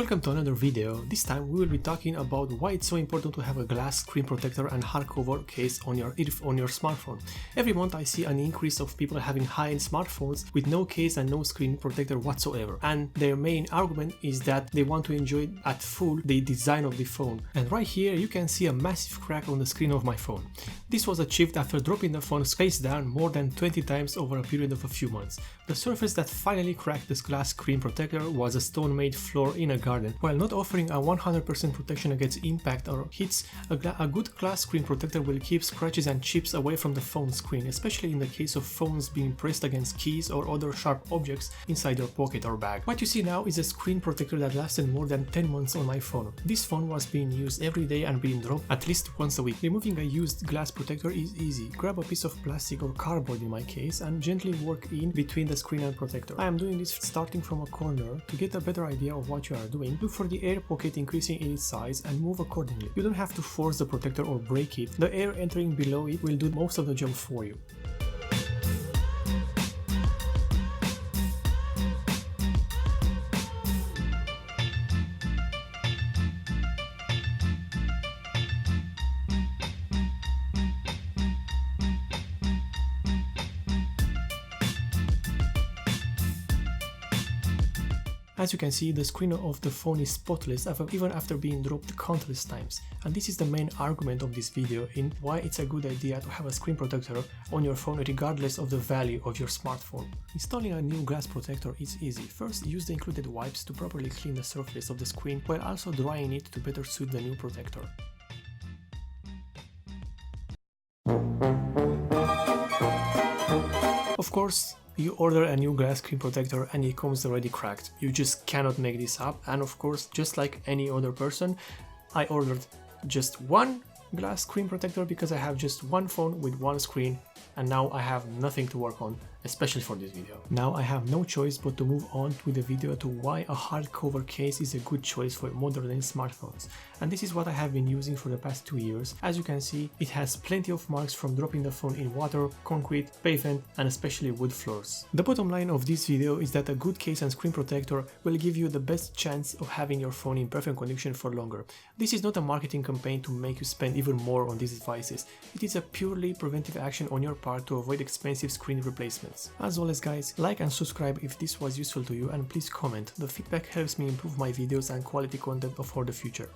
Welcome to another video. This time we will be talking about why it's so important to have a glass screen protector and hardcover case on your smartphone. Every month I see an increase of people having high-end smartphones with no case and no screen protector whatsoever, and their main argument is that they want to enjoy at full the design of the phone. And right here you can see a massive crack on the screen of my phone. This was achieved after dropping the phone face down more than 20 times over a period of a few months. The surface that finally cracked this glass screen protector was a stone-made floor in a garden. While not offering a 100% protection against impact or hits, a good glass screen protector will keep scratches and chips away from the phone screen, especially in the case of phones being pressed against keys or other sharp objects inside your pocket or bag. What you see now is a screen protector that lasted more than 10 months on my phone. This phone was being used every day and being dropped at least once a week. Removing a used glass protector is easy. Grab a piece of plastic or cardboard in my case and gently work in between the screen and protector. I am doing this starting from a corner. To get a better idea of what you are doing, look for the air pocket increasing in its size and move accordingly. You don't have to force the protector or break it. The air entering below it will do most of the job for you. As you can see, the screen of the phone is spotless even after being dropped countless times. And this is the main argument of this video in why it's a good idea to have a screen protector on your phone regardless of the value of your smartphone. Installing a new glass protector is easy. First, use the included wipes to properly clean the surface of the screen while also drying it to better suit the new protector. Of course, you order a new glass screen protector and it comes already cracked. You just cannot make this up, and of course, just like any other person, I ordered just one glass screen protector because I have just one phone with one screen and now I have nothing to work on, especially for this video. Now I have no choice but to move on with the video to why a hardcover case is a good choice for modern smartphones. And this is what I have been using for the past 2 years. As you can see, it has plenty of marks from dropping the phone in water, concrete, pavement, and especially wood floors. The bottom line of this video is that a good case and screen protector will give you the best chance of having your phone in perfect condition for longer. This is not a marketing campaign to make you spend even more on these devices. It is a purely preventive action on your part to avoid expensive screen replacements. As always guys, like and subscribe if this was useful to you, and please comment. The feedback helps me improve my videos and quality content for the future.